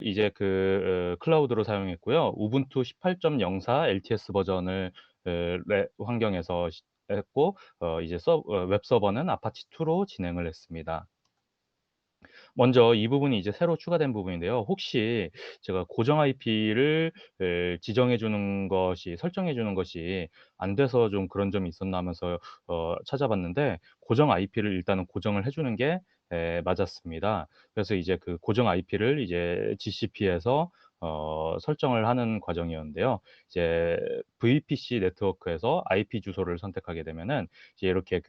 이제 클라우드로 사용했고요. 우분투 18.04 LTS 버전을 환경에서 했고, 이제 웹 서버는 아파치 2로 진행을 했습니다. 먼저 이 부분이 이제 새로 추가된 부분인데요. 혹시 제가 고정 IP를 지정해 주는 것이 설정해 주는 것이 안 돼서 좀 그런 점이 있었나 하면서 찾아봤는데, 고정 IP를 일단은 고정을 해 주는 게 맞았습니다. 그래서 이제 그 고정 IP를 이제 GCP에서 설정을 하는 과정이었는데요. 이제 VPC 네트워크에서 IP 주소를 선택하게 되면은 이제 이렇게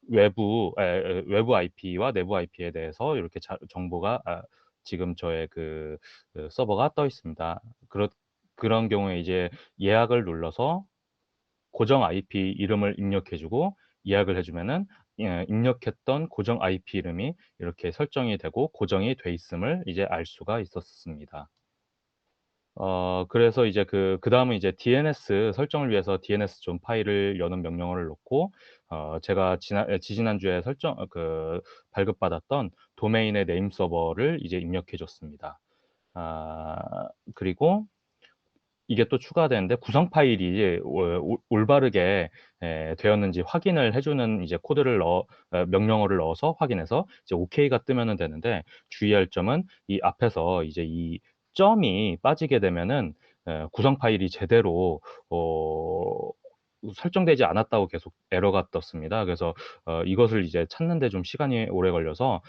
외부 IP와 내부 IP에 대해서 이렇게 정보가 지금 저의 서버가 떠 있습니다. 그런 경우에 이제 예약을 눌러서 고정 IP 이름을 입력해 주고 예약을 해 주면은, 입력했던 고정 IP 이름이 이렇게 설정이 되고 고정이 돼 있음을 이제 알 수가 있었습니다. 그래서 이제 그다음은 이제 DNS 설정을 위해서 DNS 존 파일을 여는 명령어를 넣고, 제가 지지난주에 발급받았던 도메인의 네임 서버를 이제 입력해 줬습니다. 그리고 이게 또 추가되는데, 구성 파일이 올바르게 되었는지 확인을 해 주는 이제 명령어를 넣어서 확인해서 이제 오케이가 뜨면은 되는데, 주의할 점은 이 앞에서 이제 이 점이 빠지게 되면은 구성 파일이 제대로 어 설정되지 않았다고 계속 에러가 떴습니다. 그래서 이것을 이제 찾는 데 좀 시간이 오래 걸려서,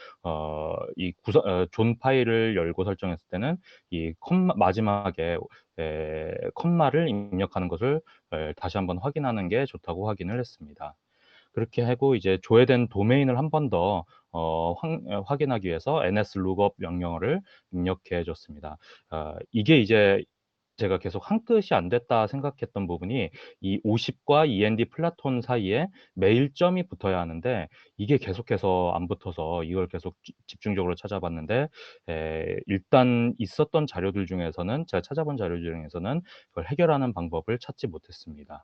존 파일을 열고 설정했을 때는 이 마지막에 컴마를 입력하는 것을 다시 한번 확인하는 게 좋다고 확인을 했습니다. 그렇게 하고 이제 조회된 도메인을 한 번 더 확인하기 위해서 ns-lookup 명령어를 입력해 줬습니다. 이게 이제 제가 계속 한 끗이 안 됐다 생각했던 부분이, 이 50과 END 플라톤 사이에 매일점이 붙어야 하는데 이게 계속해서 안 붙어서 이걸 계속 집중적으로 찾아봤는데, 일단 있었던 자료들 중에서는, 제가 찾아본 자료 중에서는 그걸 해결하는 방법을 찾지 못했습니다.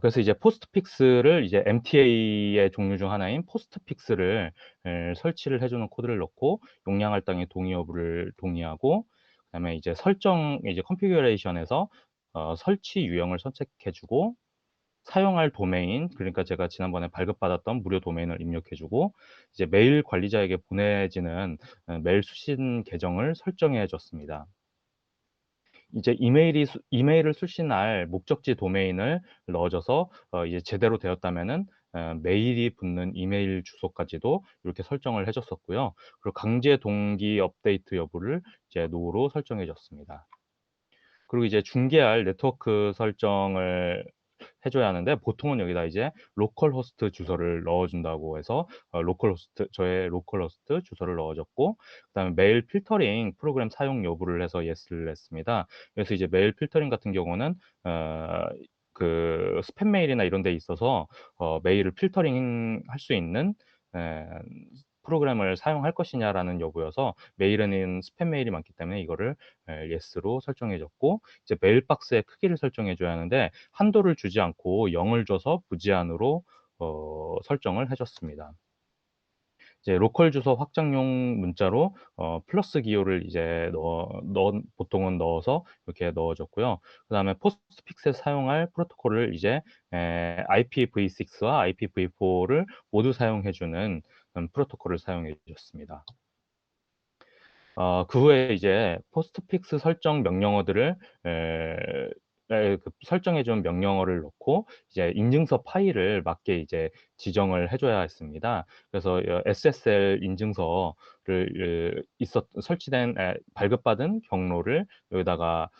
그래서 이제 포스트픽스를 이제 MTA의 종류 중 하나인 포스트픽스를 설치를 해 주는 코드를 넣고, 용량 할당의 동의 여부를 동의하고, 그다음에 이제 이제 컨피규레이션에서 설치 유형을 선택해 주고, 사용할 도메인, 그러니까 제가 지난번에 발급받았던 무료 도메인을 입력해 주고, 이제 메일 관리자에게 보내지는 메일 수신 계정을 설정해 줬습니다. 이제 이메일을 수신할 목적지 도메인을 넣어 줘서 이제 제대로 되었다면은 메일이 붙는 이메일 주소까지도 이렇게 설정을 해 줬었고요. 그리고 강제 동기 업데이트 여부를 이제 NO로 설정해 줬습니다. 그리고 이제 중계할 네트워크 설정을 해 줘야 하는데, 보통은 여기다 이제 로컬 호스트 주소를 넣어 준다고 해서 저의 로컬 호스트 주소를 넣어 줬고, 그다음에 메일 필터링 프로그램 사용 여부를 해서 yes를 했습니다. 그래서 이제 메일 필터링 같은 경우는 스팸 메일이나 이런 데 있어서 메일을 필터링할 수 있는 에 프로그램을 사용할 것이냐라는 여부여서, 메일에는 스팸 메일이 많기 때문에 이거를 yes로 설정해 줬고, 이제 메일 박스의 크기를 설정해 줘야 하는데 한도를 주지 않고 0을 줘서 무제한으로 설정을 해 줬습니다. 이제 로컬 주소 확장용 문자로 플러스 기호를 이제 보통은 넣어서 이렇게 넣어 줬고요. 그다음에 포스트픽스에 사용할 프로토콜을 이제 IPv6와 IPv4를 모두 사용해 주는 프로토콜을 사용해 줬습니다. 그 후에 이제 포스트픽스 설정 명령어들을 설정해 준 명령어를 넣고, 이제 인증서 파일을 맞게 이제 지정을 해 줘야 했습니다. 그래서 SSL 인증서를 설치된 발급받은 경로를 여기다가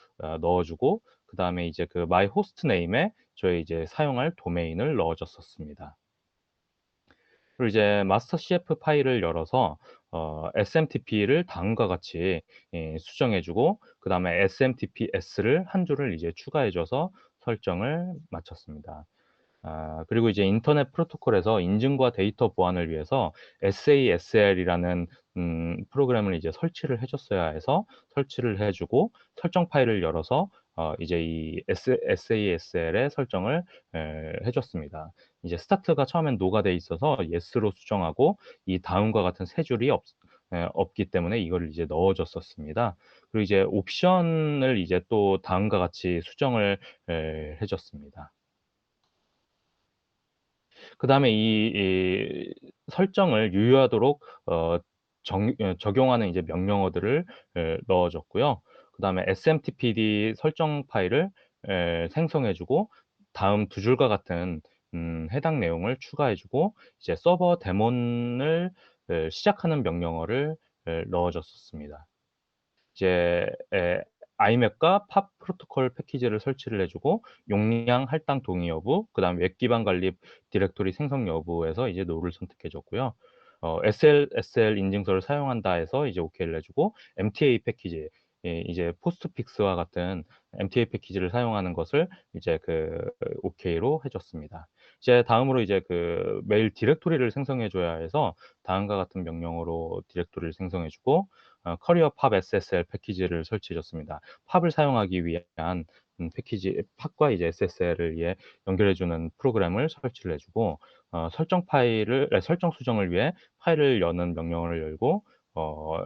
넣어 주고, 그다음에 이제 마이 호스트 네임에 저희 이제 사용할 도메인을 넣어 줬었습니다. 그리고 이제 마스터 CF 파일을 열어서 SMTP를 다음과 같이 수정해 주고, 그다음에 SMTPS를 한 줄을 이제 추가해 줘서 설정을 마쳤습니다. 그리고 이제 인터넷 프로토콜에서 인증과 데이터 보안을 위해서 SASL이라는 프로그램을 이제 설치를 해 줬어야 해서 설치를 해 주고, 설정 파일을 열어서 이제 이 SASL의 설정을 해 줬습니다. 이제 스타트가 처음엔 노가 돼 있어서 yes로 수정하고, 이 다음과 같은 세 줄이 없기 때문에 이거를 이제 넣어 줬었습니다. 그리고 이제 옵션을 이제 또 다음과 같이 수정을 해 줬습니다. 그다음에 이 설정을 유효하도록 적용하는 이제 명령어들을 넣어 줬고요. 그다음에 SMTPD 설정 파일을 생성해 주고 다음 두 줄과 같은 해당 내용을 추가해 주고 이제 서버 데몬을 시작하는 명령어를 넣어 줬었습니다. 이제 IMAP과 팝 프로토콜 패키지를 설치를 해 주고 용량 할당 동의 여부, 그다음에 웹 기반 관리 디렉토리 생성 여부에서 이제 노를 선택해 줬고요. SSL 인증서를 사용한다 해서 이제 오케이를 해 주고 MTA 패키지, 이제 포스트픽스와 같은 MTA 패키지를 사용하는 것을 이제 오케이로 해 줬습니다. 이제 다음으로 이제 메일 디렉토리를 생성해 줘야 해서 다음과 같은 명령어로 디렉토리를 생성해 주고 커리어 팝 SSL 패키지를 설치해 줬습니다. 팝을 사용하기 위한 패키지, 팝과 이제 SSL을 연결해 주는 프로그램을 설치를 해 주고 설정 수정을 위해 파일을 여는 명령어를 열고 어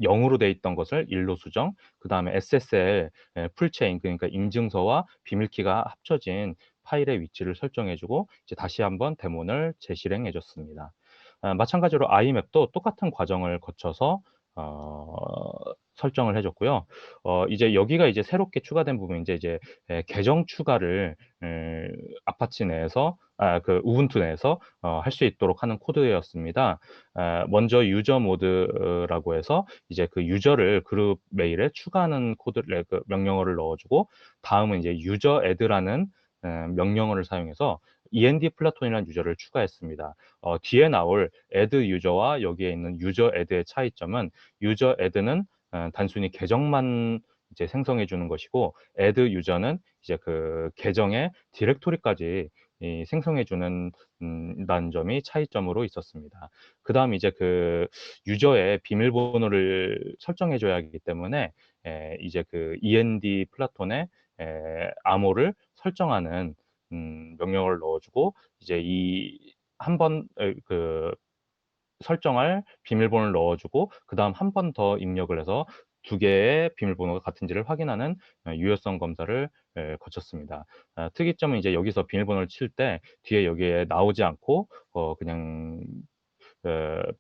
0 으로 돼 있던 것을 1로 수정, 그다음에 SSL 풀체인, 그러니까 인증서와 비밀키가 합쳐진 파일의 위치를 설정해 주고 이제 다시 한번 데몬을 재실행해 줬습니다. 마찬가지로 IMAP도 똑같은 과정을 거쳐서 설정을 해 줬고요. 이제 여기가 이제 새롭게 추가된 부분인데 이제 계정 추가를 아파치 내에서 우분투 내에서 할 수 있도록 하는 코드였습니다. 먼저 유저 모드라고 해서 이제 유저를 그룹 메일에 추가하는 코드를 명령어를 넣어 주고 다음은 이제 유저 애드라는 명령어를 사용해서 END 플라톤이라는 유저를 추가했습니다. 뒤에 나올 add 유저와 여기에 있는 유저 add의 차이점은 유저 add는 단순히 계정만 이제 생성해 주는 것이고 add 유저는 이제 계정의 디렉토리까지 생성해 주는 다는 점이 차이점으로 있었습니다. 그다음 이제 유저의 비밀번호를 설정해 줘야 하기 때문에 이제 END 플라톤의 암호를 설정하는 명령어를 넣어 주고 이제 이 한 번 설정할 비밀번호를 넣어 주고 그다음 한 번 더 입력을 해서 두 개의 비밀번호가 같은지를 확인하는 유효성 검사를 거쳤습니다. 특이점은 이제 여기서 비밀번호를 칠 때 뒤에 여기에 나오지 않고 그냥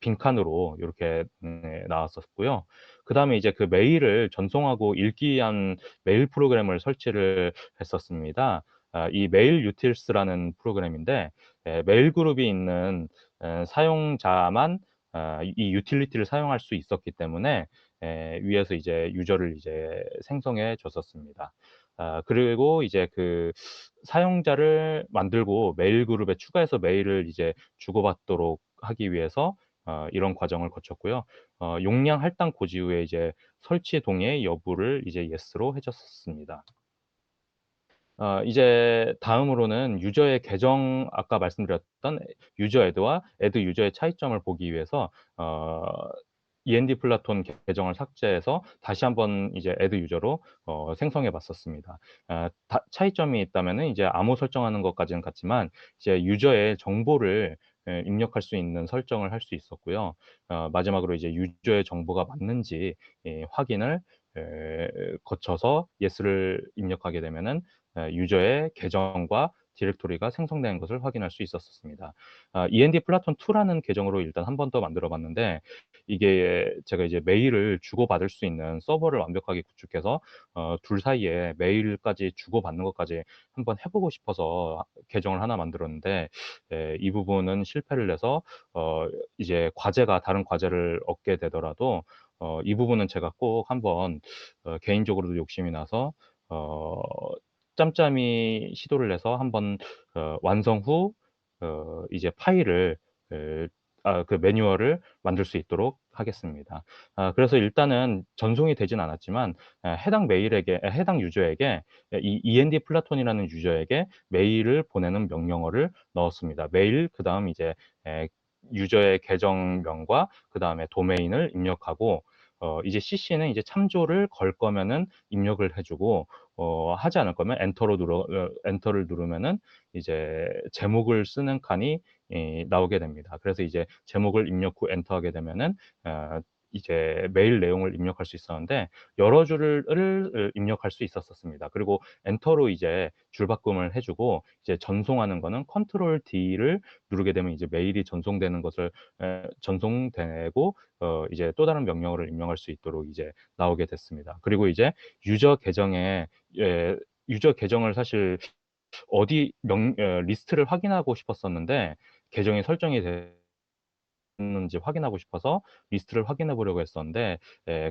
빈칸으로 요렇게 나왔었고요. 그다음에 이제 메일을 전송하고 읽기 위한 메일 프로그램을 설치를 했었습니다. 이 메일 유틸스라는 프로그램인데 메일 그룹이 있는 사용자만 이 유틸리티를 사용할 수 있었기 때문에 위에서 이제 유저를 이제 생성해 줬었습니다. 그리고 이제 사용자를 만들고 메일 그룹에 추가해서 메일을 이제 주고받도록 하기 위해서 이런 과정을 거쳤고요. 용량 할당 고지 후에 이제 설치 동의 여부를 이제 yes로 해 줬었습니다. 이제 다음으로는 유저의 계정, 아까 말씀드렸던 유저 애드와 애드 유저의 차이점을 보기 위해서 END 플라톤 계정을 삭제해서 다시 한번 이제 애드 유저로 생성해 봤었습니다. 차이점이 있다면은 이제 암호 설정하는 것까지는 같지만 이제 유저의 정보를 입력할 수 있는 설정을 할 수 있었고요. 마지막으로 이제 유저의 정보가 맞는지 확인을 거쳐서 yes를 입력하게 되면은 유저의 계정과 디렉토리가 생성되는 것을 확인할 수 있었습니다. END 플라톤 2라는 계정으로 일단 한 번 더 만들어 봤는데 이게 제가 이제 메일을 주고받을 수 있는 서버를 완벽하게 구축해서 둘 사이에 메일까지 주고받는 것까지 한번 해 보고 싶어서 계정을 하나 만들었는데 이 부분은 실패를 해서 이제 다른 과제를 얻게 되더라도 이 부분은 제가 꼭 한번 개인적으로도 욕심이 나서 어 짬짬이 시도를 해서 한번 완성 후 이제 파일을 에 매뉴얼을 만들 수 있도록 하겠습니다. 그래서 일단은 전송이 되진 않았지만 해당 유저에게 이 END 플라톤이라는 유저에게 메일을 보내는 명령어를 넣었습니다. 메일 그다음 이제 에 유저의 계정명과 그다음에 도메인을 입력하고 이제 CC는 이제 참조를 걸 거면은 입력을 해 주고 하지 않을 거면 엔터를 누르면은 이제 제목을 쓰는 칸이 나오게 됩니다. 그래서 이제 제목을 입력 후 엔터하게 되면은 어 이제 메일 내용을 입력할 수 있었는데 여러 줄을 입력할 수 있었었습니다. 그리고 엔터로 이제 줄바꿈을 해 주고 이제 전송하는 거는 컨트롤 D를 누르게 되면 이제 메일이 전송되는 것을 전송되고 이제 또 다른 명령어를 입력할 수 있도록 이제 나오게 됐습니다. 그리고 이제 유저 계정에 예 유저 계정을 사실 리스트를 확인하고 싶었었는데 계정이 설정이 됐는지 확인하고 싶어서 리스트를 확인해 보려고 했었는데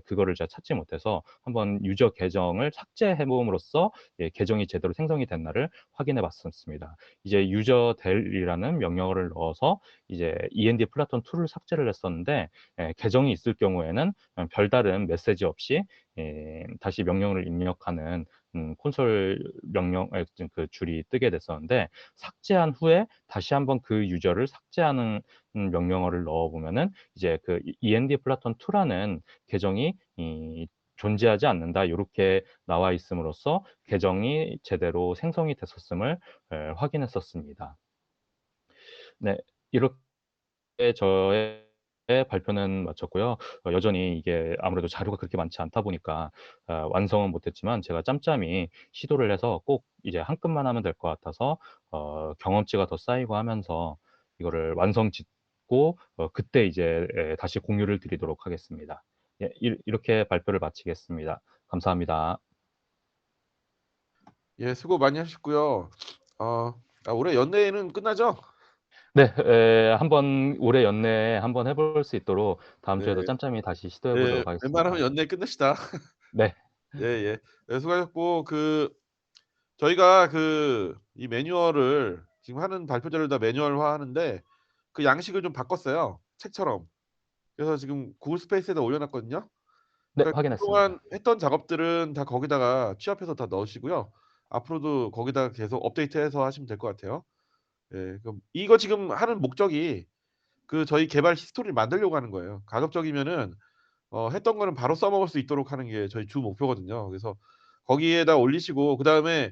그거를 제가 찾지 못해서 한번 유저 계정을 삭제해 봄으로써 계정이 제대로 생성이 됐나를 확인해 봤었습니다. 이제 user-del이라는 명령어를 넣어서 이제 END 플래톤 2를 삭제를 했었는데 계정이 있을 경우에는 별다른 메시지 없이 다시 명령어를 입력하는 콘솔 명령 그 줄이 뜨게 됐었는데 삭제한 후에 다시 한번 그 유저를 삭제하는 명령어를 넣어 보면은 이제 그 END 플래톤 2라는 계정이 존재하지 않는다. 요렇게 나와 있음으로써 계정이 제대로 생성이 됐었음을 확인했었습니다. 네. 이렇게 저의 발표는 마쳤고요. 여전히 이게 아무래도 자료가 그렇게 많지 않다 보니까 완성은 못 했지만 제가 짬짬이 시도를 해서 꼭 이제 한 끈만 하면 될 것 같아서 경험치가 더 쌓이고 하면서 이거를 완성 짓고 그때 이제 다시 공유를 드리도록 하겠습니다. 예. 이렇게 발표를 마치겠습니다. 감사합니다. 예, 수고 많이 하셨고요. 올해 연내에는 끝나죠? 네. 한번 올해 연내에 한번 해볼 수 있도록 다음 네. 주에도 짬짬이 다시 시도해 예. 보도록 웬만하면 하겠습니다. 연내에 끝냅시다. 네. 예예. 네, 수고하셨고 저희가 이 매뉴얼을 지금 하는 발표자를 다 매뉴얼화하는데 그 양식을 좀 바꿨어요, 책처럼. 그래서 지금 구글 스페이스에다 올려 놨거든요. 네. 그러니까 그동안 확인했습니다. 했던 작업들은 다 거기다가 취합해서 다 넣으시고요. 앞으로도 거기다가 계속 업데이트해서 하시면 될 것 같아요. 예. 그럼 이거 지금 하는 목적이 저희 개발 히스토리를 만들려고 하는 거예요. 가급적이면은 했던 거는 바로 써먹을 수 있도록 하는 게 저희 주 목표거든요. 그래서 거기에다 올리시고 그다음에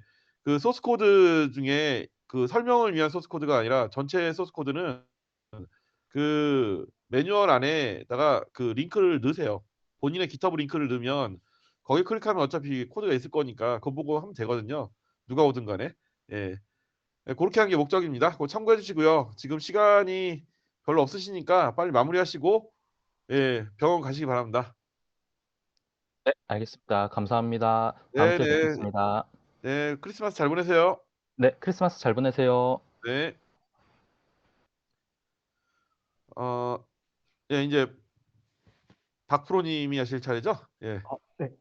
소스 코드 중에 설명을 위한 소스 코드가 아니라 전체 소스 코드는 매뉴얼 안에다가 링크를 넣으세요. 본인의 GitHub 링크를 넣으면 거기 클릭하면 어차피 코드가 있을 거니까 그거 보고 하면 되거든요, 누가 오든 간에. 예. 예, 고렇게 하는 게 목적입니다. 그거 참고해 주시고요. 지금 시간이 별로 없으시니까 빨리 마무리하시고 예, 병원 가시기 바랍니다. 네. 알겠습니다. 감사합니다. 다음 주에 네네. 뵙겠습니다. 네. 크리스마스 잘 보내세요. 네. 크리스마스 잘 보내세요. 네. 어 예, 인제 박 프로 님이 하실 차례죠? 예. 네.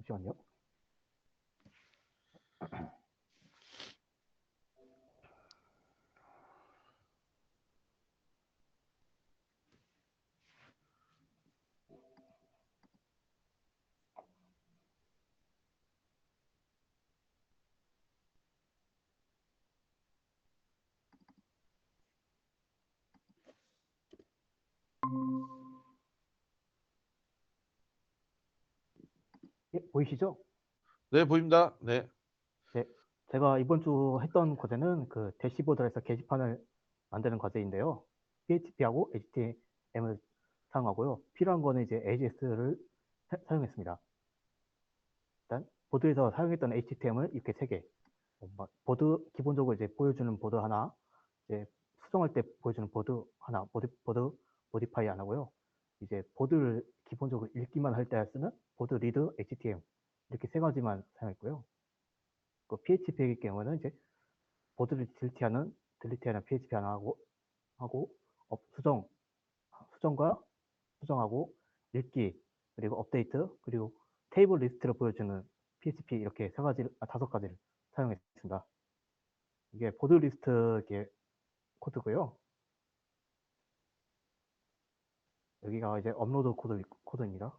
잠시만요. 예, 보이시죠? 네, 보입니다. 네. 네. 제가 이번 주 했던 과제는 대시보드에서 게시판을 만드는 과제인데요. PHP하고 HTML을 사용하고요. 필요한 거는 이제 AJS를 사용했습니다. 일단 보드에서 사용했던 HTML 이렇게 3개. 기본적으로 이제 보여주는 보드 하나, 이제 수정할 때 보여주는 보드 하나, 보드 모디파이 하나고요. 이제 보드를 기본적으로 읽기만 할 때 쓰는 보드 리드 HTML 이렇게 3가지만 사용했고요. PHP이기 경우는 이제 보드를 딜리트하는 PHP 하나 하고 수정과 수정하고 읽기 그리고 업데이트 그리고 테이블 리스트를 보여주는 PHP 이렇게 5가지를 사용했습니다. 이게 보드 리스트 코드고요. 여기가 이제 업로드 코드입니다.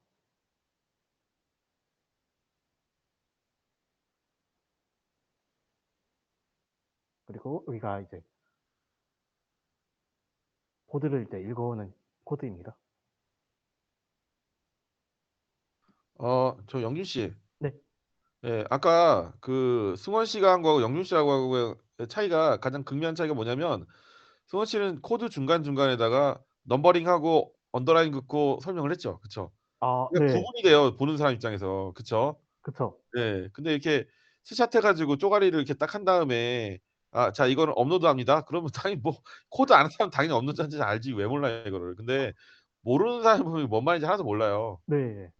그리고 여기가 이제 보드를 이제 읽어오는 코드입니다. 저 영준 씨. 네. 예, 아까 그 승원 씨가 한 거하고 영준 씨하고의 차이가 가장 극명한 차이가 뭐냐면 승원 씨는 코드 중간중간에다가 넘버링하고 언더라인 긋고 설명을 했죠. 그쵸? 그러니까 네. 구분이 돼요. 보는 사람 입장에서. 그쵸? 그쵸. 예. 근데 이렇게 스샷 해 가지고 쪼가리를 이렇게 딱 한 다음에 자 이거는 업로드합니다. 그러면 당연히 뭐 코드 아는 사람은 당연히 업로드하는지 알지 왜 몰라요 이거를. 근데 모르는 사람이 보면 뭔 말인지 하나도 몰라요. 네.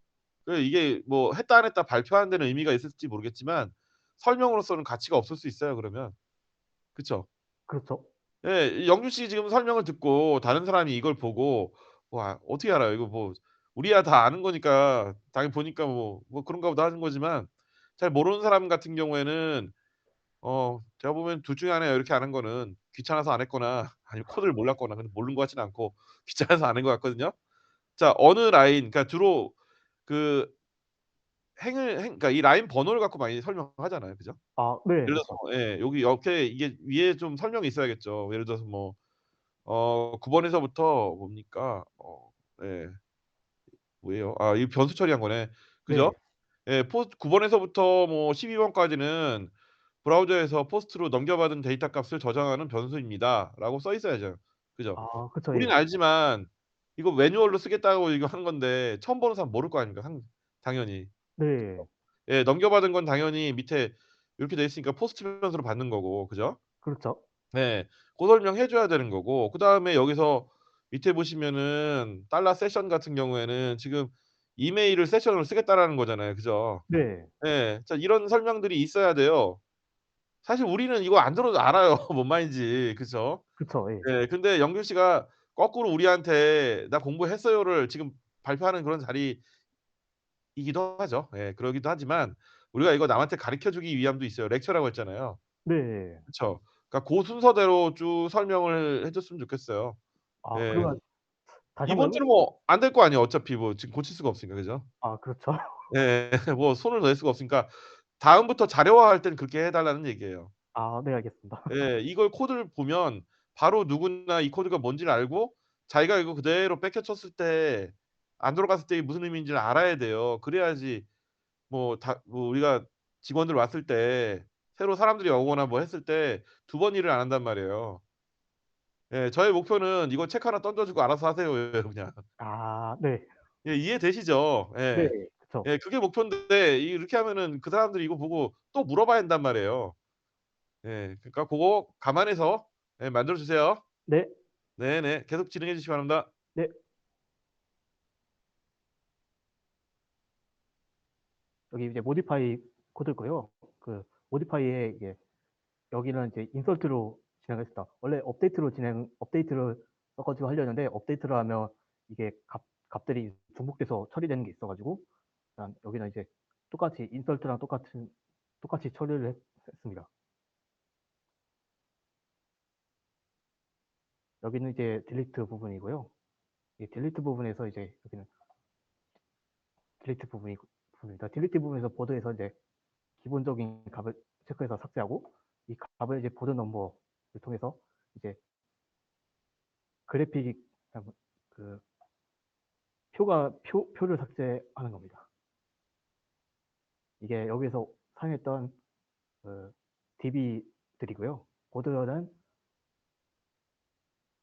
이게 뭐 했다 안 했다 발표하는 데는 의미가 있을지 모르겠지만 설명으로서는 가치가 없을 수 있어요 그러면. 그쵸? 그렇죠. 예. 이 영준 씨 지금 설명을 듣고 다른 사람이 이걸 보고 와 어떻게 알아요? 이거 뭐 우리야 다 아는 거니까 당연히 보니까 뭐 그런가 보다 하는 거지만 잘 모르는 사람 같은 경우에는 제가 보면 둘 중에 하나예요. 이렇게 안 한 거는 귀찮아서 안 했거나 아니면 코드를 몰랐거나 근데 모르는 것 같지는 않고 귀찮아서 안 한 것 같거든요. 자 어느 라인 그러니까 주로 그 그러니까 이 라인 번호를 갖고 많이 설명하잖아요. 그죠? 네. 예를 그쵸. 들어서 예 여기 옆에 이게 위에 좀 설명이 있어야겠죠. 예를 들어서 뭐 9 번에서부터 뭡니까? 예. 뭐예요? 이 변수 처리한 거네. 그죠? 네. 예. 9 번에서부터 뭐 12 번까지는 브라우저에서 포스트로 넘겨받은 데이터 값을 저장하는 변수입니다."라고 써 있어야죠. 그죠? 그쵸. 우리는 예. 알지만 이거 매뉴얼로 쓰겠다고 이거 하는 건데 처음 보는 사람 모를 거 아닙니까 당연히. 네. 예. 넘겨받은 건 당연히 밑에 이렇게 돼 있으니까 포스트 변수로 받는 거고. 그죠? 그렇죠. 네. 고 설명해 줘야 되는 거고 그다음에 여기서 밑에 보시면은 달러 세션 같은 경우에는 지금 이메일을 세션으로 쓰겠다라는 거잖아요. 그죠? 네. 예. 자 이런 설명들이 있어야 돼요. 사실 우리는 이거 안 들어도 알아요. 뭔 말인지. 그죠? 그쵸. 예. 예. 근데 영균 씨가 거꾸로 우리한테 "나 공부했어요."를 지금 발표하는 그런 자리이기도 하죠. 예. 그러기도 하지만 우리가 이거 남한테 가르쳐 주기 위함도 있어요. 렉처라고 했잖아요. 네. 그쵸. 그러니까 고 순서대로 쭉 설명을 해 줬으면 좋겠어요. 예. 그러면 다시 한번 이번 주는 뭐 안 될 거 아니에요. 어차피 뭐 지금 고칠 수가 없으니까. 그죠? 그렇죠. 예. 뭐 손을 댈 수가 없으니까 다음부터 자료화할 때는 그렇게 해 달라는 얘기예요. 네. 알겠습니다. 예. 이걸 코드를 보면 바로 누구나 이 코드가 뭔지를 알고 자기가 이거 그대로 뺏겨 쳤을 때 안 돌아갔을 때 이게 무슨 의미인지를 알아야 돼요. 그래야지 뭐 우리가 직원들 왔을 때 새로 사람들이 오거나 뭐 했을 때 두 번 일을 안 한단 말이에요. 예. 저의 목표는 이거 체크 하나 던져 주고 알아서 하세요예요 그냥. 네. 예. 이해되시죠? 네. 예. 그쵸. 예. 그게 목표인데 이렇게 하면은 그 사람들이 이거 보고 또 물어봐야 한단 말이에요. 예. 그러니까 고거 감안해서 만들어 주세요. 네. 네네. 계속 진행해 주시기 바랍니다. 네. 여기 이제 모디파이 코드고요. 그 모디파이에 이게 여기는 이제 인설트로 진행했습니다. 원래 업데이트를 써 가지고 하려는데 업데이트를 하면 이게 값들이 중복돼서 처리되는 게 있어 가지고 일단 여기는 이제 똑같이 인설트랑 똑같이 처리를 했습니다. 여기는 이제 딜리트 부분이고요. 이 딜리트 부분에서 이제 여기는 딜리트 부분입니다. 딜리트 부분에서 보드에서 이제 기본적인 값을 체크해서 삭제하고 이 값을 이제 보드 넘버를 통해서 이제 그래픽 그 표를 삭제하는 겁니다. 이게 여기서 사용했던 그 DB들이고요. 보드는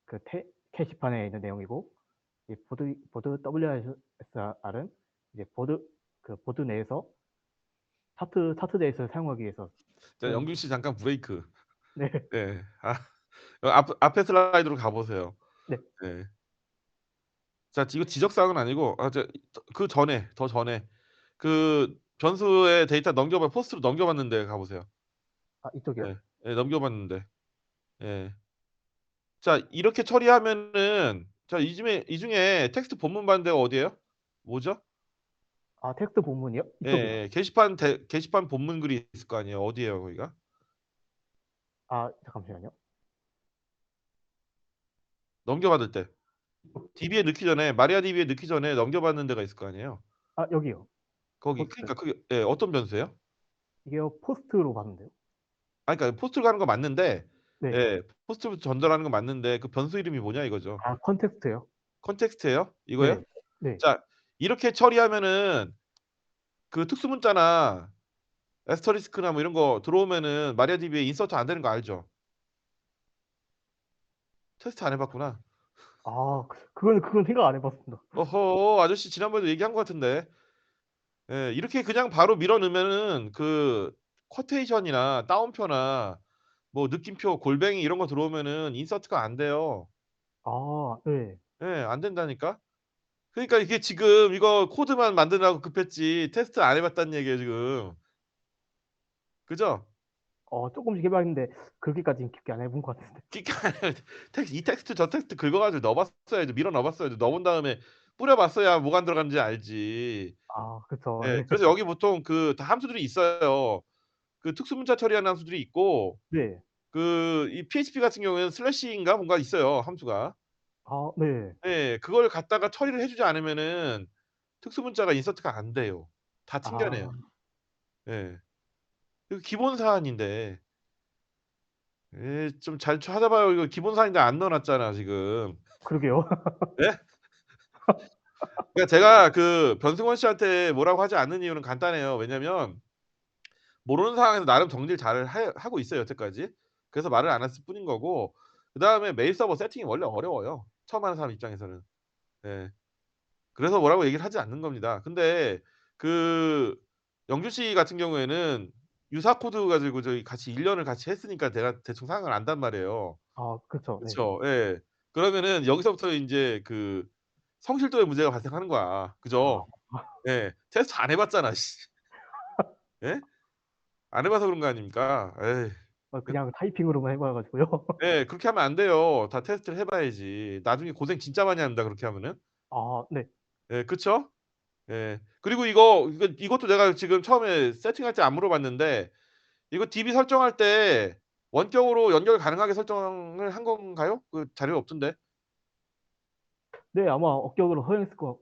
그 캐시판에 있는 내용이고 이 보드 WSR은 이제 보드 내에서 스타트 데이트를 사용하기 위해서 자 영균 씨 잠깐 브레이크. 네. 예. 앞에 슬라이드로 가 보세요. 네. 예. 자 이거 지적 사항은 아니고 그전에 더 전에 그 변수의 데이터 포스트로 넘겨봤는데 가 보세요. 이쪽이요? 예. 예 넘겨봤는데. 예. 자 이렇게 처리하면은 자 이 중에 텍스트 본문 받는 데가 어디예요? 뭐죠? 텍스트 본문이요? 이쪽이요. 예예. 게시판 본문 글이 있을 거 아니에요. 어디예요 거기가? 잠시만요. 넘겨받을 때. DB에 넣기 전에 마리아DB에 넣기 전에 넘겨받는 데가 있을 거 아니에요. 여기요. 거기 포스트. 그러니까 그게 어떤 변수예요? 이게요, 포스트로 봤는데요. 그러니까 포스트로 가는 거 맞는데 네. 예, 포스트부터 전달하는 건 맞는데 그 변수 이름이 뭐냐 이거죠. 아, 컨텍스트요? 컨텍스트예요? 이거예요? 네. 네. 자, 이렇게 처리하면은 그 특수문자나 애스터리스크나 뭐 이런 거 들어오면은 마리아DB에 인서트 안 되는 거 알죠? 테스트 안 해봤구나. 아, 그건 생각 안 해봤습니다. 어허, 아저씨 지난번에도 얘기한 것 같은데. 예, 이렇게 그냥 바로 밀어 넣으면은 그 쿼테이션이나 따옴표나 뭐 느낌표, 골뱅이 이런 거 들어오면은 인서트가 안 돼요. 아, 네. 예, 안 된다니까. 그러니까 이게 지금 이거 코드만 만드느라고 급했지 테스트 안 해봤다는 얘기예요 지금. 그죠? 조금씩 해봤는데 그렇게까지는 깊게 안 해본 것 같은데. 그러니까 텍스트 이 텍스트 저 텍스트 긁어가지고 넣어봤어야지, 밀어 넣어봤어야지. 넣어본 다음에 뿌려봤어야 뭐가 안 들어가는지 알지. 아, 그쵸. 예, 네. 그래서 여기 보통 그 다 함수들이 있어요. 그 특수문자 처리하는 함수들이 있고 네. 그 이 PHP 같은 경우에는 슬래시인가 뭔가 있어요 함수가. 아, 네. 예, 그걸 갖다가 처리를 해주지 않으면은 특수문자가 인서트가 안 돼요. 다 튕겨내요. 아, 예, 이거 기본 사안인데. 예, 좀 잘 찾아봐요. 이거 기본 사안인데 안 넣어놨잖아 지금. 그러게요. 예? 그러니까 제가 그 변승원 씨한테 뭐라고 하지 않는 이유는 간단해요. 왜냐면 모르는 상황에서 나름 정리를 잘 하고 있어요 여태까지. 그래서 말을 안 했을 뿐인 거고, 그다음에 메일 서버 세팅이 원래 어려워요 처음 하는 사람 입장에서는. 예. 그래서 뭐라고 얘기를 하지 않는 겁니다. 근데 그 영주 씨 같은 경우에는 유사 코드 가지고 저희 같이 1 년을 같이 했으니까 내가 대충 상황을 안단 말이에요. 아, 그쵸. 네. 그쵸. 예. 그러면은 여기서부터 인제 그 성실도의 문제가 발생하는 거야. 아. 그죠? 예. 테스트 안 해 봤잖아 씨. 예? 안 해 봐서 그런 거 아닙니까? 에이. 그 그냥 타이핑으로만 해봐 가지고요. 예. 그렇게 하면 안 돼요. 다 테스트를 해 봐야지. 나중에 고생 진짜 많이 합니다 그렇게 하면은. 아, 네. 예. 그쵸? 예. 그리고 이것도 내가 지금 처음에 세팅할 때 안 물어봤는데 이거 DB 설정할 때 원격으로 연결 가능하게 설정을 한 건가요? 그 자료에 없던데. 네, 아마 업격으로 허용했을 거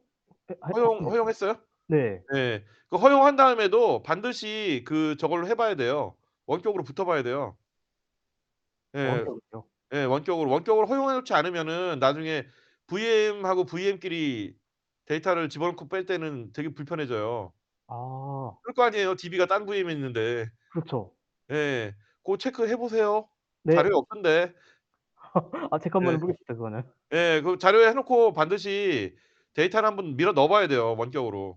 했습니다. 허용했어요? 네. 예. 그 허용한 다음에도 반드시 그 저걸로 해 봐야 돼요. 원격으로 붙어 봐야 돼요. 예. 원격이요. 예. 원격으로 허용해 놓지 않으면은 나중에 VM하고 VM끼리 데이터를 집어넣고 뺄 때는 되게 불편해져요. 아, 그럴 거 아니에요 DB가 딴 VM에 있는데. 그렇죠. 예. 고 체크해 보세요. 네. 자료에 없던데. 아, 체크 한번 해 예. 보겠습니다 그거는. 예. 그 자료에 해 놓고 반드시 데이터를 한번 밀어 넣어 봐야 돼요 원격으로.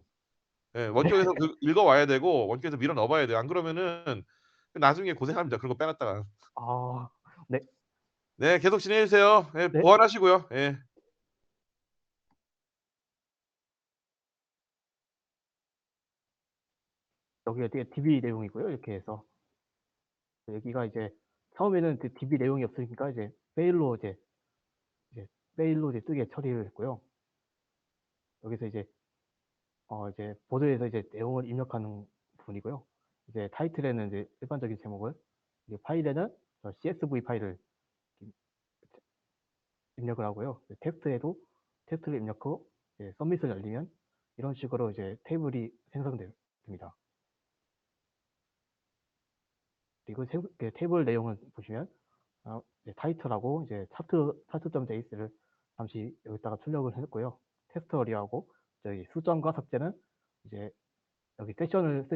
예. 네. 원격에서 그 읽어 와야 되고 원격에서 밀어 넣어 봐야 돼요. 안 그러면은 나중에 고생합니다 그런 거 빼 놨다가. 아, 네. 네. 계속 진행해 주세요. 예. 네. 보완하시고요. 예. 여기가 되게 DB 내용이고요. 이렇게 해서 여기가 이제 처음에는 그 DB 내용이 없으니까 이제 메일로 이제 뜨게 처리를 했고요. 여기서 이제 보드에서 이제 내용을 입력하는 부분이고요. 이제 타이틀에는 이제 일반적인 제목을, 이제 파일에는 CSV 파일을 입력을 하고요. 텍스트에도 텍스트를 입력 후 서밋을 열리면 이런 식으로 이제 테이블이 생성됩니다. 그리고 테이블 내용을 보시면 이제 타이틀하고 이제 차트.js를 잠시 여기다가 출력을 했고요. 텍스트 어리하고 저기 수정과 삭제는 이제 여기 세션을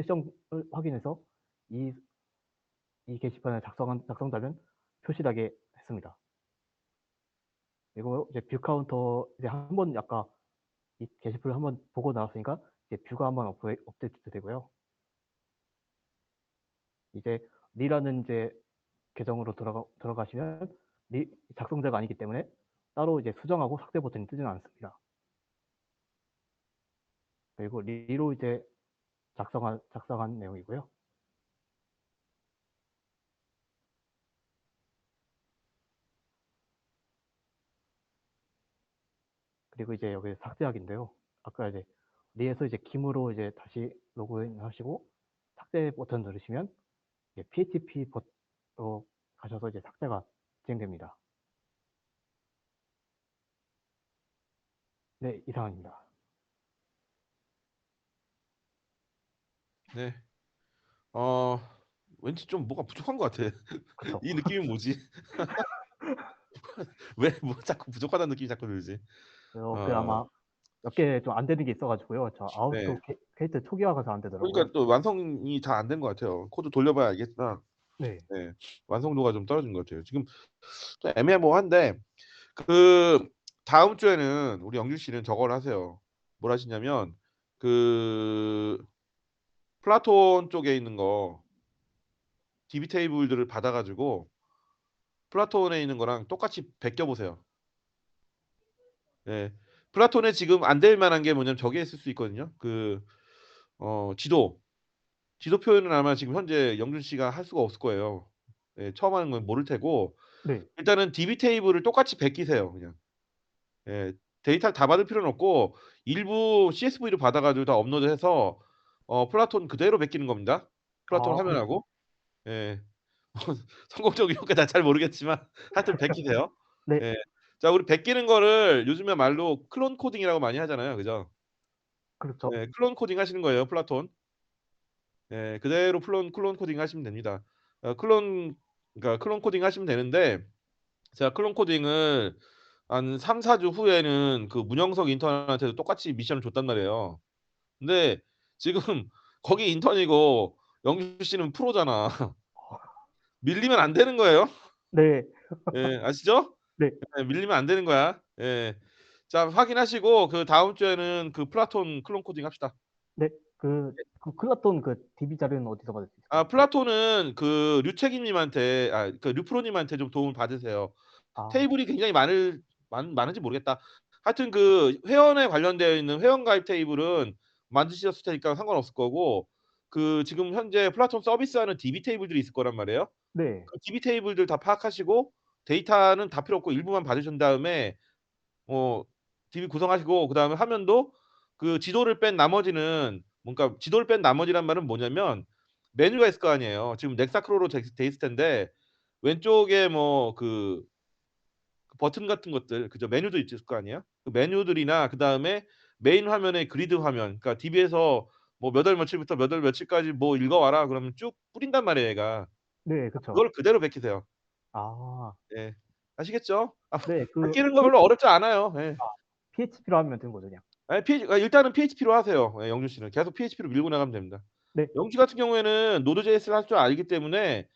확인해서 이, 이 게시판을 작성자는 표시하게 했습니다. 그리고 이제 뷰 카운터 이제 한번 아까 이 게시판을 한번 보고 나왔으니까 이제 뷰가 한번 업데이트 되고요. 이제 리라는 이제 계정으로 들어가시면 작성자가 아니기 때문에 따로 이제 수정하고 삭제 버튼이 뜨지는 않습니다. 그리고 리로 이제 작성한 내용이고요. 그리고 이제 여기 삭제하기인데요. 아까 이제 리에서 이제 김으로 이제 다시 로그인 하시고 삭제 버튼 누르시면 PHP로 가셔서 이제 삭제가 진행됩니다. 네, 이상입니다. 네. 어 왠지 좀 뭐가 부족한 것 같아. 그쵸. 이 느낌이 뭐지? 왜 뭐 자꾸 부족하다는 느낌이 자꾸 들지? 그래서 그 어 아마 몇 개 좀 안 되는 게 있어 가지고요. 저 네. 아웃도 게이트 초기화가 잘 안 그러니까 되더라고요. 또 완성이 잘 안 된 것 같아요. 코드 돌려봐야 알겠지만 네. 네. 완성도가 좀 떨어진 것 같아요. 지금 좀 애매모호한데 그 다음 주에는 우리 영준 씨는 저걸 하세요. 뭘 하시냐면 그 플라톤 쪽에 있는 거 DB 테이블들을 받아 가지고 플라톤에 있는 거랑 똑같이 베껴 보세요. 예. 플라톤에 지금 안 될 만한 게 뭐냐면 저게 있을 수 있거든요. 지도 표현은 아마 지금 현재 영준 씨가 할 수가 없을 거예요. 예. 처음 하는 건 모를 테고 네. 일단은 DB 테이블을 똑같이 베끼세요 그냥. 예. 데이터를 다 받을 필요는 없고 일부 CSV를 받아 가지고 다 업로드해서 플라톤 그대로 베끼는 겁니다. 플라톤 아 네. 화면하고. 예. 성공적일 효과 난 잘 모르겠지만 하여튼 베끼세요. 네. 예. 자 우리 베끼는 거를 요즘에 말로 클론 코딩이라고 많이 하잖아요. 그죠? 그렇죠. 예. 클론 코딩 하시는 거예요 플라톤. 예. 그대로 클론 코딩 하시면 됩니다. 그러니까 클론 코딩 하시면 되는데 제가 클론 코딩을 한 3-4주 후에는 그 문영석 인턴한테도 똑같이 미션을 줬단 말이에요. 근데 지금 거기 인턴이고 영주 씨는 프로잖아. 밀리면 안 되는 거예요. 네. 예. 아시죠? 네. 예. 밀리면 안 되는 거야. 예. 자 확인하시고 그 다음 주에는 그 플라톤 클론 코딩 합시다. 네. 그 클라톤 그 DB 자료는 어디서 받을 수 아 있을까요? 플라톤은 그 류책임님한테 그 류프로님한테 좀 도움을 받으세요. 아 테이블이 굉장히 많은지 모르겠다. 하여튼 그 회원에 관련되어 있는 회원 가입 테이블은 만드셨을 테니까 상관없을 거고 그 지금 현재 플라톤 서비스하는 DB 테이블들이 있을 거란 말이에요. 네. 그 DB 테이블들 다 파악하시고 데이터는 다 필요 없고 일부만 받으신 다음에 어 DB 구성하시고 그다음에 화면도 그 지도를 뺀 나머지는 그러니까 지도를 뺀 나머지란 말은 뭐냐면 메뉴가 있을 거 아니에요. 지금 넥사크로로 돼 있을 텐데 왼쪽에 그 버튼 같은 것들 그죠? 메뉴도 있을 거 아니에요? 그 메뉴들이나 그다음에 메인 화면의 그리드 화면 그러니까 DB에서 뭐 몇 월 며칠부터 몇 월 며칠까지 뭐 읽어 와라 그러면 쭉 뿌린단 말이에요, 얘가. 네. 그쵸. 그걸 그대로 베끼세요. 아 예. 아시겠죠? 네. 베끼는 거 별로 어렵지 않아요. 예. PHP로 하면 되는 거죠 그냥. 일단은 PHP로 하세요. 예, 영준 씨는. 계속 PHP로 밀고 나가면 됩니다. 네. 영준 씨 같은 경우에는 노드.js를 할 줄 알기 때문에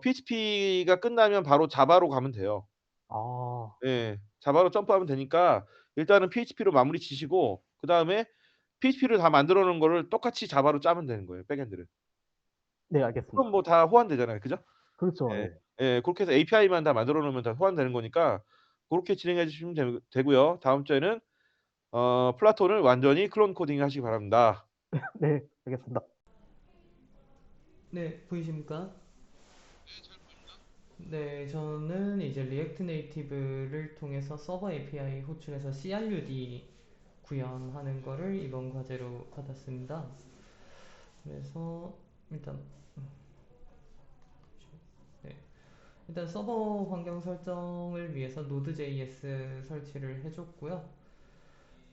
PHP가 끝나면 바로 자바로 가면 돼요. 아 예. 자바로 점프하면 되니까 일단은 PHP로 마무리 지시고 그다음에 PHP를 다 만들어 놓은 거를 똑같이 자바로 짜면 되는 거예요, 백엔드를. 네 그럼 알겠습니다. 뭐 다 호환되잖아요. 그죠? 그렇죠. 예. 네. 예. 고렇게 해서 API만 다 만들어 놓으면 다 호환되는 거니까 고렇게 진행해 주시면 되고요. 다음 주에는 플라톤을 완전히 클론 코딩 하시기 바랍니다. 네. 알겠습니다. 네, 보이십니까? 네, 저는 이제 리액트 네이티브를 통해서 서버 API 호출해서 CRUD 구현하는 거를 이번 과제로 받았습니다. 그래서 일단 네, 일단 서버 환경 설정을 위해서 Node.js 설치를 해줬고요.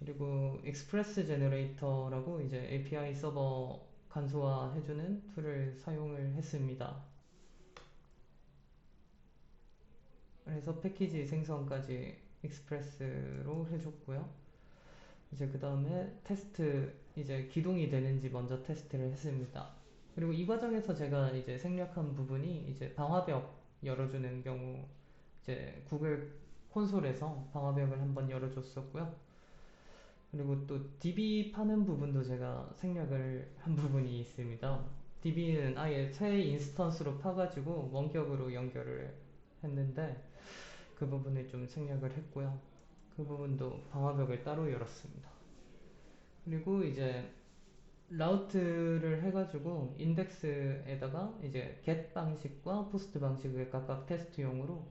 그리고 익스프레스 제너레이터라고 이제 API 서버 간소화해주는 툴을 사용을 했습니다. 그래서 패키지 생성까지 익스프레스로 해줬고요. 이제 그 다음에 테스트 이제 기동이 되는지 먼저 테스트를 했습니다. 그리고 이 과정에서 제가 이제 생략한 부분이 이제 방화벽 열어주는 경우 이제 구글 콘솔에서 방화벽을 한번 열어줬었고요. 그리고 또 DB 파는 부분도 제가 생략을 한 부분이 있습니다. DB는 아예 새 인스턴스로 파가지고 원격으로 연결을 했는데 그 부분을 좀 생략을 했고요. 그 부분도 방화벽을 따로 열었습니다. 그리고 이제 라우트를 해가지고 인덱스에다가 이제 get 방식과 post 방식을 각각 테스트용으로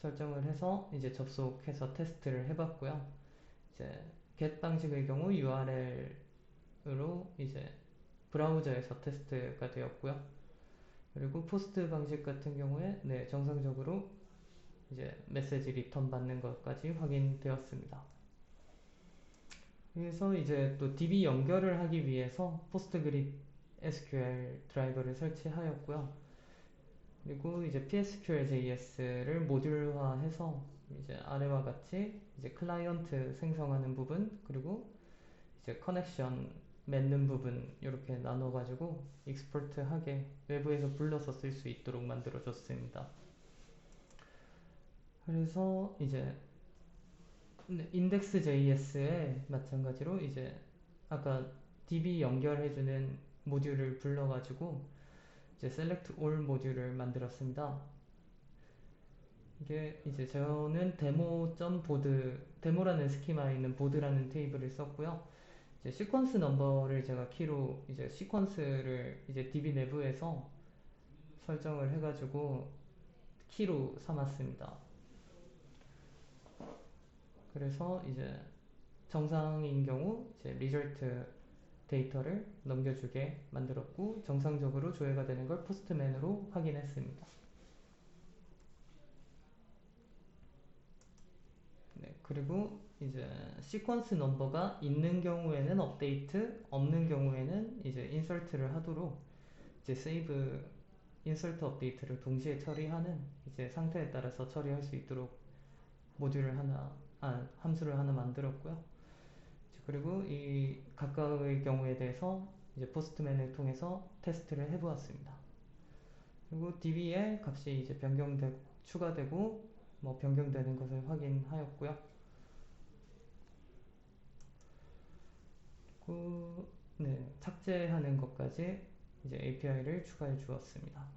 설정을 해서 이제 접속해서 테스트를 해봤고요. 이제 get 방식의 경우 URL으로 이제 브라우저에서 테스트가 되었고요. 그리고 post 방식 같은 경우에 네, 정상적으로 이제 메시지 리턴 받는 것까지 확인되었습니다. 그래서 이제 또 DB 연결을 하기 위해서 포스트그리드 SQL 드라이버를 설치하였고요. 그리고 이제 PSQL.JS를 모듈화해서 이제 아래와 같이 이제 클라이언트 생성하는 부분, 그리고 이제 커넥션 맺는 부분 이렇게 나눠가지고 익스포트하게 외부에서 불러서 쓸 수 있도록 만들어줬습니다. 그래서 이제 index.js에 마찬가지로 이제 아까 DB 연결해주는 모듈을 불러가지고 이제 select all 모듈을 만들었습니다. 이게 이제 저는 데모.보드, 데모라는 스키마에 있는 보드라는 테이블을 썼고요. 이제 시퀀스 넘버를 제가 키로 이제 시퀀스를 이제 DB 내부에서 설정을 해가지고 키로 삼았습니다. 그래서 이제 정상인 경우 이제 리절트 데이터를 넘겨주게 만들었고, 정상적으로 조회가 되는 걸 포스트맨으로 확인했습니다. 네, 그리고 이제 시퀀스 넘버가 있는 경우에는 업데이트, 없는 경우에는 이제 인설트를 하도록 이제 세이브, 인설트 업데이트를 동시에 처리하는 이제 상태에 따라서 처리할 수 있도록 모듈을 하나, 함수를 하나 만들었고요. 그리고 이 각각의 경우에 대해서 이제 포스트맨을 통해서 테스트를 해보았습니다. 그리고 DB에 값이 이제 추가되고 뭐 변경되는 것을 확인하였고요. 그리고 네, 삭제하는 것까지 이제 API를 추가해 주었습니다.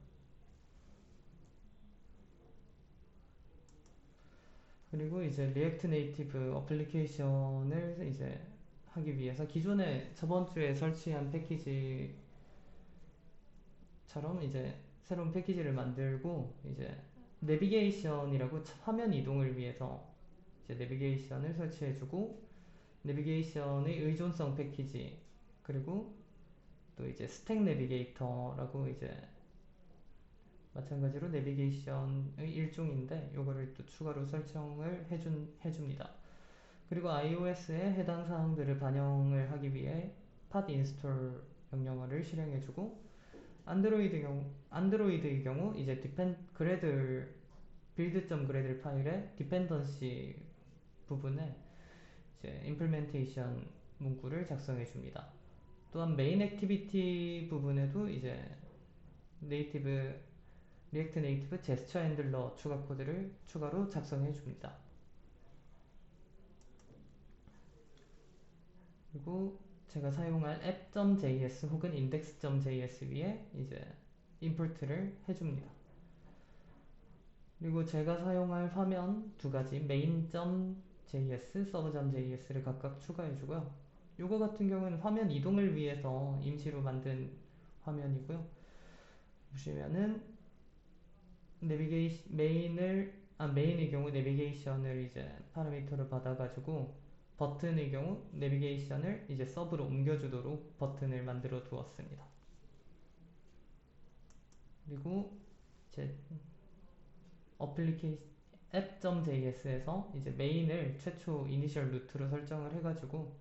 그리고 이제 리액트 네이티브 어플리케이션을 이제 하기 위해서 기존에 저번 주에 설치한 패키지처럼 이제 새로운 패키지를 만들고, 이제 내비게이션이라고 화면 이동을 위해서 이제 내비게이션을 설치해주고, 내비게이션의 의존성 패키지, 그리고 또 이제 스택 내비게이터라고 이제 마찬가지로 내비게이션의 일종인데 요거를 또 추가로 설정을 해줍니다. 그리고 iOS에 해당 사항들을 반영을 하기 위해 pad install 명령어를 실행해주고, 안드로이드의 경우 이제 build.gradle 파일의 dependency 부분에 이제 implementation 문구를 작성해 줍니다. 또한 main activity 부분에도 이제 리액트 네이티브 제스처 핸들러 추가 코드를 추가로 작성해 줍니다. 그리고 제가 사용할 app.js 혹은 index.js 위에 이제 임포트를 해줍니다. 그리고 제가 사용할 화면 두 가지 main.js, server.js를 각각 추가해주고요. 이거 같은 경우는 화면 이동을 위해서 임시로 만든 화면이고요. 보시면은 메인의 경우 내비게이션을 이제 파라미터를 받아가지고, 버튼의 경우 내비게이션을 이제 서브로 옮겨주도록 버튼을 만들어 두었습니다. 그리고 이제 app.js에서 이제 메인을 최초 이니셜 루트로 설정을 해가지고,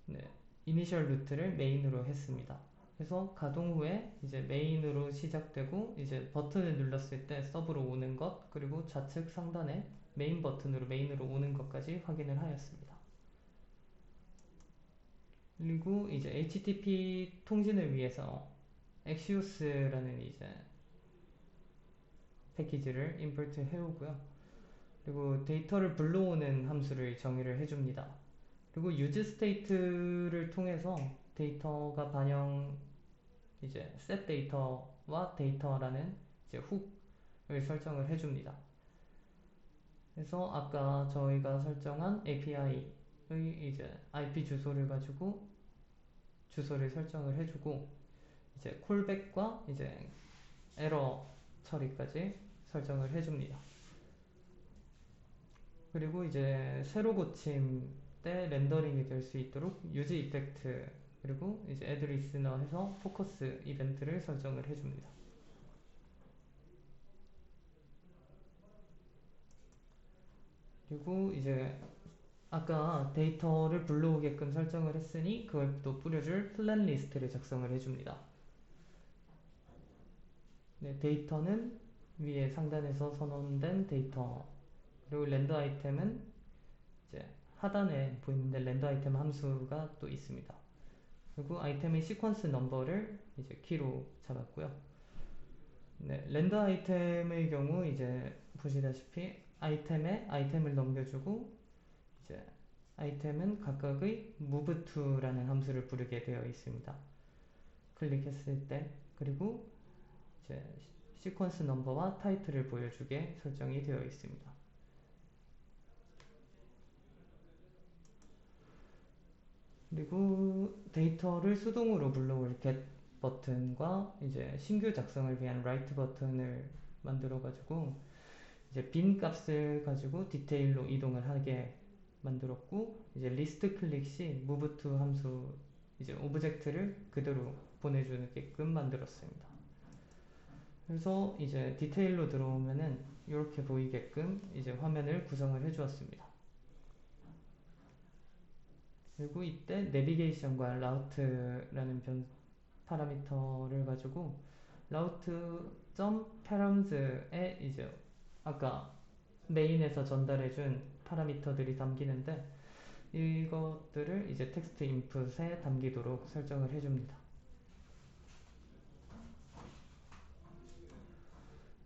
네, 이니셜 루트를 메인으로 했습니다. 그래서 가동 후에 이제 메인으로 시작되고, 이제 버튼을 눌렀을 때 서브로 오는 것, 그리고 좌측 상단에 메인 버튼으로 메인으로 오는 것까지 확인을 하였습니다. 그리고 이제 HTTP 통신을 위해서 Axios라는 이제 패키지를 임포트 해오고요. 그리고 데이터를 불러오는 함수를 정의를 해줍니다. 그리고 useState를 통해서 데이터가 이제 set 데이터와 데이터라는 이제 훅을 설정을 해줍니다. 그래서 아까 저희가 설정한 API의 이제 IP 주소를 가지고 주소를 설정을 해주고, 이제 콜백과 이제 에러 처리까지 설정을 해줍니다. 그리고 이제 새로 고침 때 렌더링이 될 수 있도록 유즈 이펙트, 그리고 이제 add listener 해서 포커스 이벤트를 설정을 해줍니다. 그리고 이제 아까 데이터를 불러오게끔 설정을 했으니 그걸 또 뿌려줄 플랜 리스트를 작성을 해줍니다. 네, 데이터는 위에 상단에서 선언된 데이터, 그리고 렌더 아이템은 이제 하단에 보이는데 렌더 아이템 함수가 또 있습니다. 그리고 아이템의 시퀀스 넘버를 이제 키로 잡았고요. 네, 렌더 아이템의 경우 이제 보시다시피 아이템에 아이템을 넘겨주고 이제 아이템은 각각의 move to라는 함수를 부르게 되어 있습니다. 클릭했을 때 그리고 이제 시퀀스 넘버와 타이틀을 보여주게 설정이 되어 있습니다. 그리고 데이터를 수동으로 불러올 get 버튼과 이제 신규 작성을 위한 write 버튼을 만들어 가지고 이제 빈 값을 가지고 디테일로 이동을 하게 만들었고, 이제 리스트 클릭 시 move to 함수 이제 오브젝트를 그대로 보내주게끔 만들었습니다. 그래서 이제 디테일로 들어오면은 이렇게 보이게끔 이제 화면을 구성을 해주었습니다. 그리고 이때 내비게이션과 라우트라는 파라미터를 가지고 route.params.에 이제 아까 메인에서 전달해준 파라미터들이 담기는데 이것들을 이제 텍스트 인풋에 담기도록 설정을 해줍니다.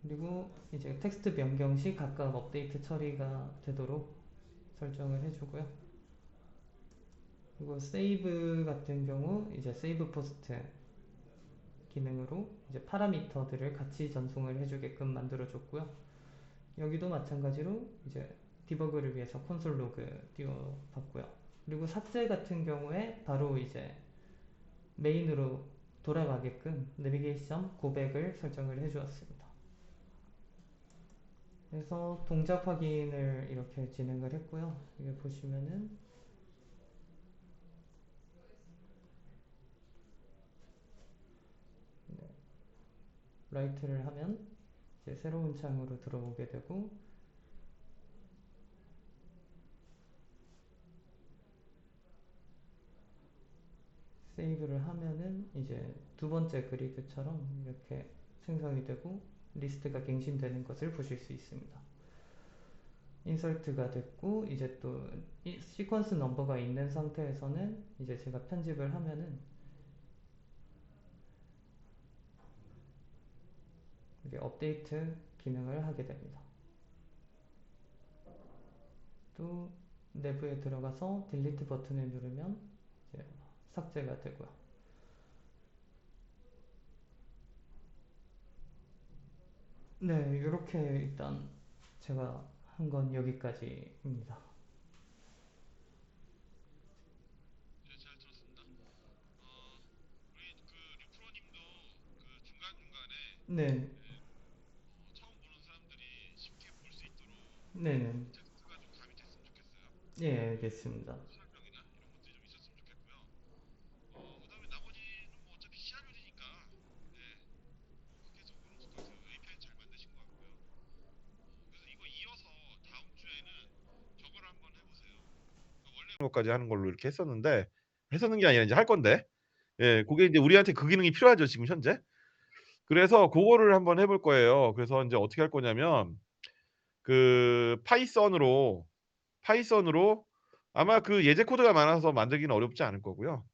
그리고 이제 텍스트 변경 시 각각 업데이트 처리가 되도록 설정을 해주고요. 그리고 세이브 같은 경우 이제 세이브 포스트 기능으로 이제 파라미터들을 같이 전송을 해주게끔 만들어줬고요. 여기도 마찬가지로 이제 디버그를 위해서 콘솔 로그 띄워봤고요. 그리고 삭제 같은 경우에 바로 이제 메인으로 돌아가게끔 내비게이션 고백을 설정을 해주었습니다. 그래서 동작 확인을 이렇게 진행을 했고요. 이게 보시면은 라이트를 하면 이제 새로운 창으로 들어오게 되고, 세이브를 하면은 이제 두 번째 그리드처럼 이렇게 생성이 되고 리스트가 갱신되는 것을 보실 수 있습니다. 인설트가 됐고 이제 또 시퀀스 넘버가 있는 상태에서는 이제 제가 편집을 하면은 이게 업데이트 기능을 하게 됩니다. 또 내부에 들어가서 딜리트 버튼을 누르면 이제 삭제가 되고요. 네, 이렇게 일단 제가 한 건 여기까지입니다. 네, 잘 들었습니다. 우리 그 류프로님도 그 중간중간에 네, 처음 보는 사람들이 쉽게 볼 수 있도록 네네. 텍스트가 좀 가미됐으면 좋겠어요. 예, 알겠습니다. 설명이나 이런 것들이 좀 있었으면 좋겠고요. 그다음에 나머지는 뭐 어차피 시합이니까 계속 그런 것 같아요. API 잘 만드신 것 같고요. 그래서 이거 이어서 다음 주에는 저걸 한번 해보세요. 원래 것까지 하는 걸로 이렇게 했었는데 했었는 게 아니라 이제 할 건데, 그게 이제 우리한테 그 기능이 필요하죠 지금 현재. 그래서 그거를 한번 해볼 거예요. 그래서 이제 어떻게 할 거냐면 그 파이썬으로 아마 그 예제 코드가 많아서 만들기는 어렵지 않을 거고요.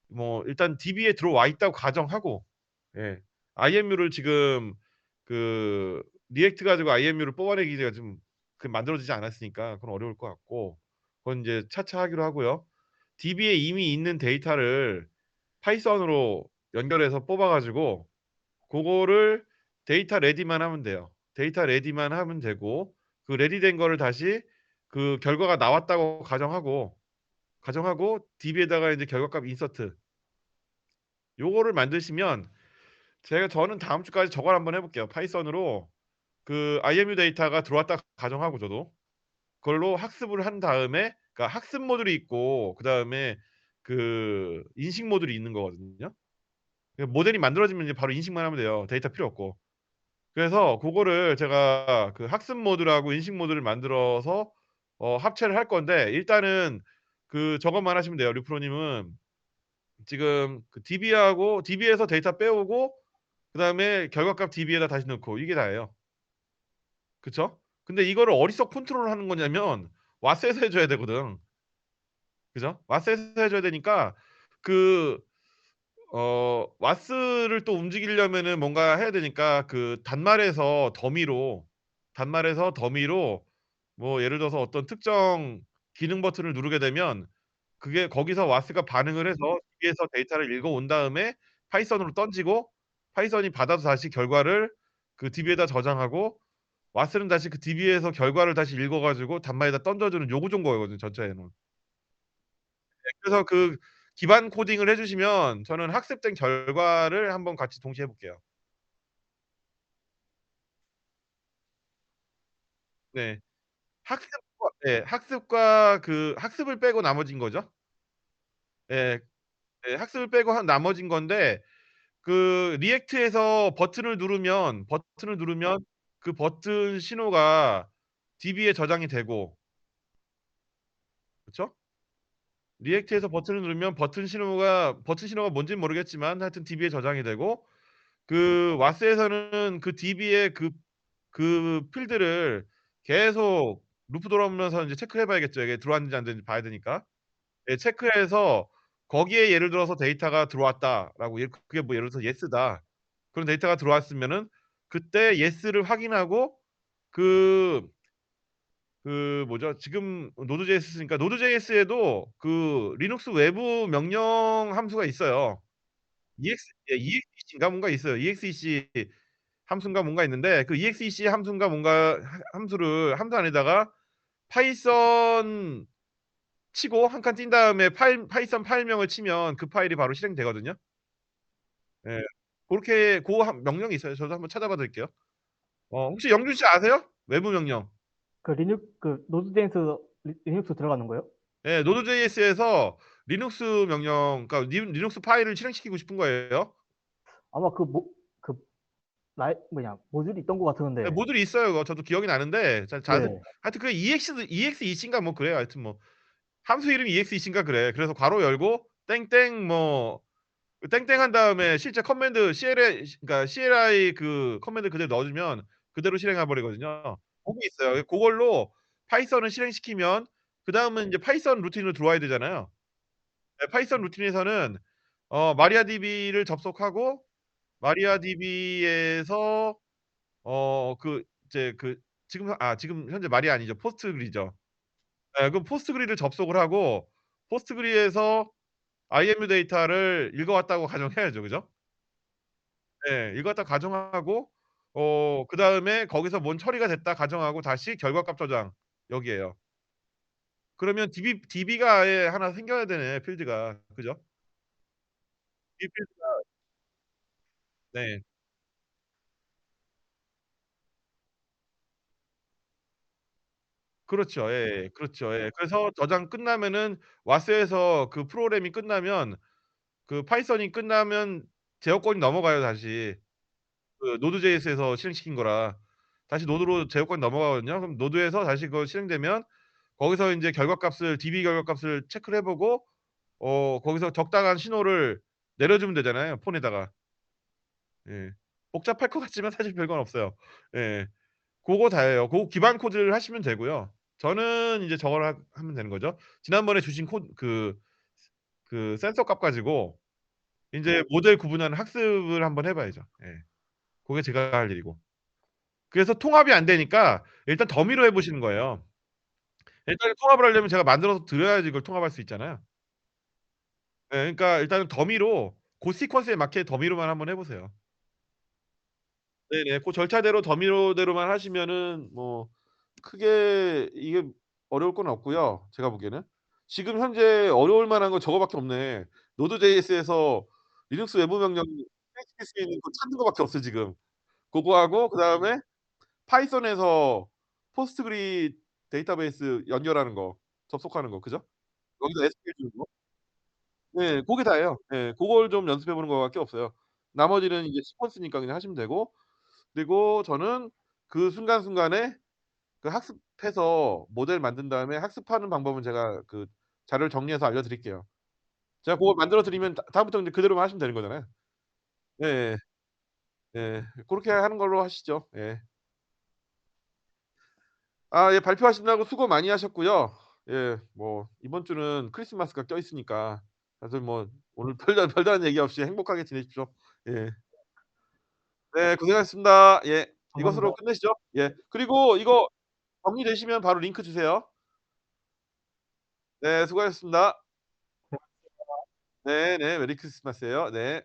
뭐 일단 DB에 들어와 있다고 가정하고, IMU를 지금 그 리액트 가지고 IMU를 뽑아내기가 좀 그 만들어지지 않았으니까 그건 어려울 것 같고, 그건 이제 차차 하기로 하고요. DB에 이미 있는 데이터를 파이썬으로 연결해서 뽑아가지고 그거를 데이터 레디만 하면 돼요. 데이터 레디만 하면 되고, 그 레디된 거를 다시 그 결과가 나왔다고 가정하고 DB에다가 이제 결과값 인서트 요거를 만드시면, 저는 다음 주까지 저걸 한번 해볼게요. 파이썬으로 그 IMU 데이터가 들어왔다 가정하고 저도 그걸로 학습을 한 다음에, 그러니까 학습 모듈이 있고 그 다음에 그 인식 모듈이 있는 거거든요. 모델이 만들어지면 이제 바로 인식만 하면 돼요. 데이터 필요 없고. 그래서 그거를 제가 그 학습 모듈하고 인식 모듈을 만들어서 합체를 할 건데 일단은 저것만 하시면 돼요. 류프로 님은 지금 DB에서 데이터 빼오고 그다음에 결과값 DB에다 다시 넣고 이게 다예요. 그쵸? 근데 이거를 어디서 컨트롤하는 거냐면 와스에서 해 줘야 되거든. 그죠? 와스에서 해 줘야 되니까 그 와스를 또 움직이려면은 뭔가 해야 되니까 단말에서 더미로 뭐 예를 들어서 어떤 특정 기능 버튼을 누르게 되면 그게 거기서 와스가 반응을 해서 DB에서 데이터를 읽어 온 다음에 파이썬으로 던지고 파이썬이 받아서 다시 결과를 DB에다 저장하고 와스는 다시 DB에서 결과를 다시 읽어 가지고 단말에다 던져 주는 요 구조인 거거든요, 전체에는. 그래서 기반 코딩을 해 주시면 저는 학습된 결과를 한번 같이 동시에 해 볼게요. 네. 학습과 학습을 빼고 나머진 거죠. 예. 예. 학습을 빼고 한 나머진 건데 리액트에서 버튼을 누르면 그 버튼 신호가 DB에 저장이 되고 그쵸? 리액트에서 버튼을 누르면 버튼 신호가 뭔지는 모르겠지만 하여튼 DB에 저장이 되고 와스에서는 DB의 필드를 계속 루프 돌아오면서 인제 체크해 봐야겠죠. 이게 들어왔는지 안 됐는지 봐야 되니까. 예 체크해서 거기에 예를 들어서 데이터가 들어왔다라고 그게 뭐 예를 들어서 yes다. 그런 데이터가 들어왔으면은 그때 yes를 확인하고 그 뭐죠? 지금 노드.js 쓰니까 노드.js에도 리눅스 외부 명령 함수가 있어요. exec인가 뭔가 있어요. exec 함수인가 뭔가 있는데 exec 함수인가 뭔가 함수 안에다가 파이썬 치고 한 칸 띈 다음에 파이썬 파일명을 치면 그 파일이 바로 실행되거든요. 예. 고렇게 명령이 있어요. 저도 한번 찾아봐 드릴게요. 혹시 영준 씨 아세요? 외부 명령. 노드.js 리눅스 들어가는 거요? 예, 노드.js에서 리눅스 명령, 그러니까 리눅스 파일을 실행시키고 싶은 거예요. 아마 그 모듈이 있던 것 예, 같은데. 모듈이 있어요. 그거 저도 기억이 나는데 네. 하여튼 exec인가 뭐 그래요. 하여튼 뭐 함수 이름이 exec인가 그래. 그래서 괄호 열고 땡땡 뭐 땡땡 한 다음에 실제 커맨드 CLI 커맨드 그대로 넣어주면 그대로 실행해 버리거든요. 그게 있어요. 그걸로 파이썬을 실행시키면 그 다음은 이제 파이썬 루틴으로 들어와야 되잖아요. 네, 파이썬 루틴에서는 마리아DB를 접속하고 마리아DB에서 이제 지금 현재 말이 아니죠. 포스트그리죠. 예, 그럼 포스트그리를 접속을 하고 포스트그리에서 IMU 데이터를 읽어왔다고 가정해야죠. 그죠? 예. 읽어왔다 가정하고 그다음에 거기서 뭔 처리가 됐다 가정하고 다시 결과값 저장 여기에요. 그러면 DB가 아예 하나 생겨야 되네, 필드가. 그죠? DB 필드가 네. 그렇죠. 예. 그렇죠. 예. 그래서 저장 끝나면은 와스에서 프로그램이 끝나면 파이썬이 끝나면 제어권이 넘어가요, 다시. 노드.js에서 실행시킨 거라. 다시 노드로 제어권이 넘어가거든요. 그럼 노드에서 다시 그거 실행되면 거기서 인제 DB 결과값을 체크를 해 보고 거기서 적당한 신호를 내려주면 되잖아요, 폰에다가. 예. 복잡할 것 같지만 사실 별건 없어요. 예. 고거 다예요. 고거 기반 코드를 하시면 되고요. 저는 이제 저걸 하면 되는 거죠. 지난번에 주신 센서 값 가지고 인제 모델 구분하는 학습을 한번 해 봐야죠. 예. 고게 제가 할 일이고. 그래서 통합이 안 되니까 일단 더미로 해 보시는 거예요. 일단은 통합을 하려면 제가 만들어서 드려야지 이걸 통합할 수 있잖아요. 예. 그러니까 일단은 더미로 시퀀스에 맞게 더미로만 한번 해 보세요. 네네. 절차대로 더미로대로만 하시면은 뭐 크게 이게 어려울 건 없고요, 제가 보기에는. 지금 현재 어려울 만한 건 저거밖에 없네. 노드.js에서 리눅스 외부 명령 실행시킬 수 있는 거 찾는 거밖에 없어 지금. 고거 하고 그다음에 파이썬에서 포스트그리 데이터베이스 연결하는 거, 접속하는 거. 그죠? 여기다 SQL 주는 거. 네. 고게 다예요. 예. 고걸 좀 연습해 보는 거밖에 없어요. 나머지는 이제 시퀀스니까 그냥 하시면 되고 그리고 저는 그 순간순간에 학습 해서 모델 만든 다음에 학습하는 방법은 제가 그 자료를 정리해서 알려드릴게요. 제가 고걸 만들어 드리면 다음부터 인제 그대로만 하시면 되는 거잖아요. 예예. 예. 고렇게 하는 걸로 하시죠. 예. 아 예 발표하시느라고 수고 많이 하셨고요. 예 뭐 이번 주는 크리스마스가 껴있으니까 다들 뭐 오늘 별다른 얘기 없이 행복하게 지내십시오. 예. 네 고생하셨습니다. 예. 감사합니다. 이것으로 끝내시죠. 예. 그리고 이거 정리되시면 바로 링크 주세요. 네 수고하셨습니다. 네네. 메리 크리스마스예요. 네.